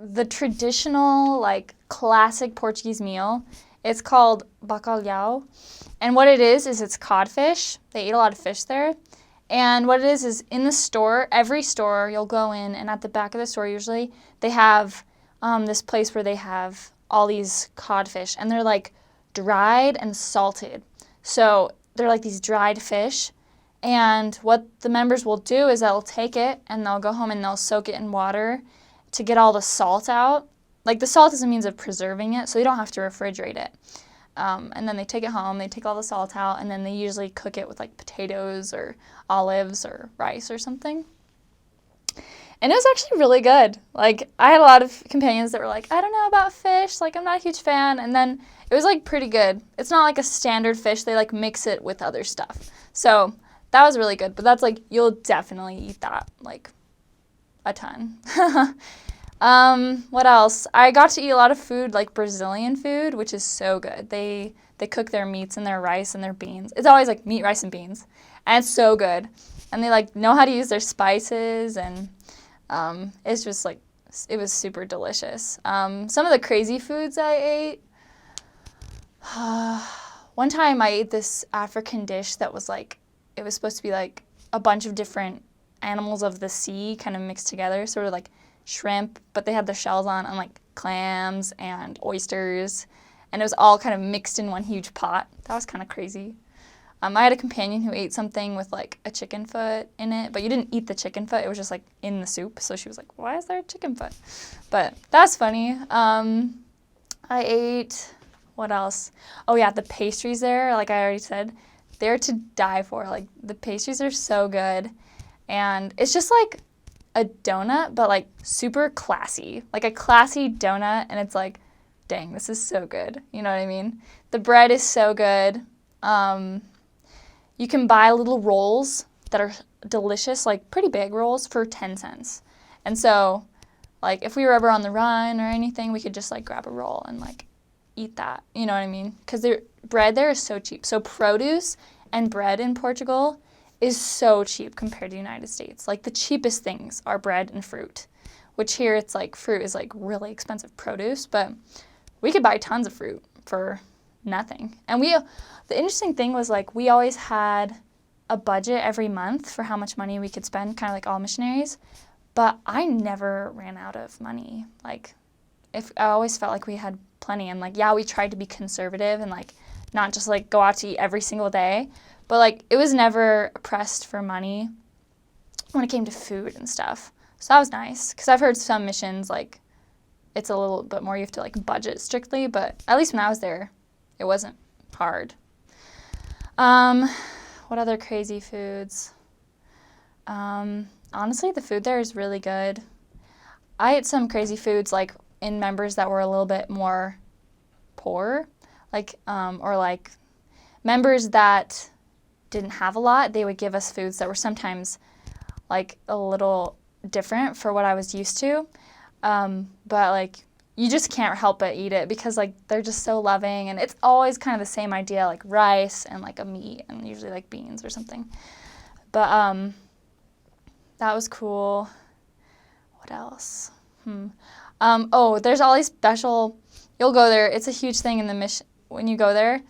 the traditional, like, classic Portuguese meal. It's called bacalhau. And what it is it's codfish. They eat a lot of fish there. And what it is in the store, every store you'll go in, and at the back of the store usually, they have this place where they have all these codfish. And they're, like, dried and salted. So they're like these dried fish. And what the members will do is they'll take it and they'll go home and they'll soak it in water to get all the salt out. Like, the salt is a means of preserving it, so you don't have to refrigerate it. And then they take it home, they take all the salt out, and then they usually cook it with, like, potatoes or olives or rice or something. And it was actually really good. Like, I had a lot of companions that were like, I don't know about fish, like, I'm not a huge fan. And then it was, like, pretty good. It's not like a standard fish. They, like, mix it with other stuff. So that was really good. But that's, like, you'll definitely eat that, like, a ton. What else? I got to eat a lot of food, like Brazilian food, which is so good. They cook their meats and their rice and their beans. It's always like meat, rice, and beans. And it's so good. And they, like, know how to use their spices, and it's just, like, it was super delicious. Some of the crazy foods I ate. One time I ate this African dish that was, like, it was supposed to be, like, a bunch of different animals of the sea kind of mixed together, sort of like shrimp, but they had their shells on, and, like, clams and oysters, and it was all kind of mixed in one huge pot. That was kind of crazy. I had a companion who ate something with, like, a chicken foot in it, but you didn't eat the chicken foot. It was just, like, in the soup, so she was like, why is there a chicken foot? But that's funny. I ate, what else? Oh, yeah, the pastries there, like I already said, they're to die for. Like, the pastries are so good, and it's just, like, a donut, but, like, super classy. Like, a classy donut, and it's like, dang, this is so good. You know what I mean? The bread is so good. You can buy little rolls that are delicious, like pretty big rolls, for 10 cents. And so, like, if we were ever on the run or anything, we could just, like, grab a roll and, like, eat that. You know what I mean? Because bread there is so cheap. So produce and bread in Portugal is so cheap compared to the United States. Like, the cheapest things are bread and fruit, which here it's like fruit is, like, really expensive produce, but we could buy tons of fruit for nothing. And the interesting thing was, like, we always had a budget every month for how much money we could spend, kind of like all missionaries, but I never ran out of money. Like, I always felt like we had plenty, and, like, yeah, we tried to be conservative and, like, not just, like, go out to eat every single day, but, like, it was never pressed for money when it came to food and stuff. So that was nice, because I've heard some missions, like, it's a little bit more, you have to, like, budget strictly, but at least when I was there, it wasn't hard. What other crazy foods? Honestly, the food there is really good. I ate some crazy foods, like, in members that were a little bit more poor, like, or, like, members that didn't have a lot, they would give us foods that were sometimes, like, a little different for what I was used to. But, like, you just can't help but eat it because, like, they're just so loving, and it's always kind of the same idea, like rice and, like, a meat and usually, like, beans or something. But that was cool. What else? There's all these special, you'll go there, it's a huge thing in the mission when you go there.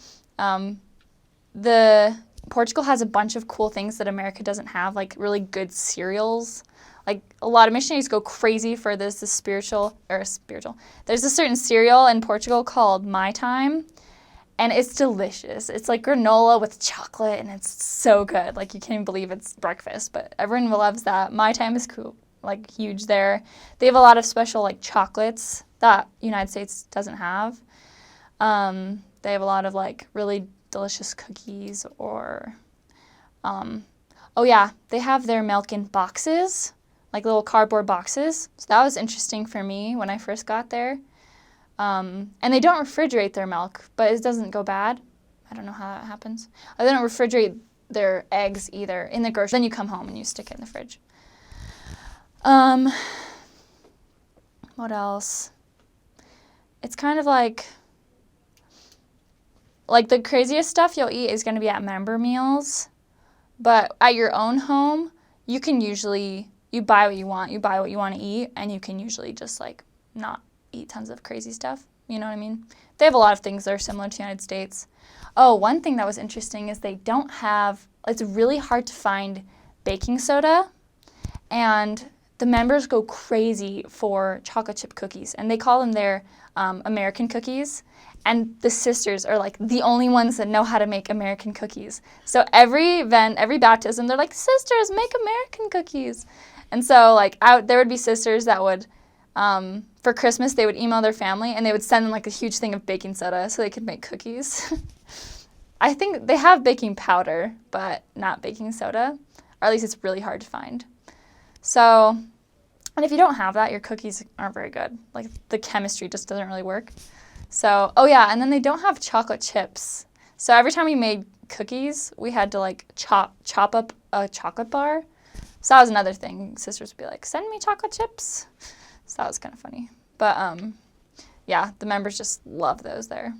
Portugal has a bunch of cool things that America doesn't have, like really good cereals. Like, a lot of missionaries go crazy for this spiritual. There's a certain cereal in Portugal called My Time, and it's delicious. It's like granola with chocolate, and it's so good. Like, you can't even believe it's breakfast, but everyone loves that. My Time is cool, like, huge there. They have a lot of special, like, chocolates that United States doesn't have. They have a lot of, like, really delicious cookies, or, they have their milk in boxes, like little cardboard boxes. So that was interesting for me when I first got there. And they don't refrigerate their milk, but it doesn't go bad. I don't know how that happens. They don't refrigerate their eggs either in the grocery. Then you come home and you stick it in the fridge. What else? It's kind of like the craziest stuff you'll eat is going to be at member meals. But at your own home, you can usually, you buy what you want to eat, and you can usually just, like, not eat tons of crazy stuff. You know what I mean? They have a lot of things that are similar to the United States. Oh, one thing that was interesting is they don't have, it's really hard to find baking soda, and the members go crazy for chocolate chip cookies, and they call them their American cookies. And the sisters are like the only ones that know how to make American cookies. So every event, every baptism, they're like, sisters, make American cookies. And so like there would be sisters that would, for Christmas, they would email their family and they would send them like a huge thing of baking soda so they could make cookies. I think they have baking powder, but not baking soda, or at least it's really hard to find. So, and if you don't have that, your cookies aren't very good. Like the chemistry just doesn't really work. So, oh yeah, and then they don't have chocolate chips. So every time we made cookies, we had to like chop up a chocolate bar. So that was another thing. Sisters would be like, send me chocolate chips. So that was kind of funny. But yeah, the members just love those there.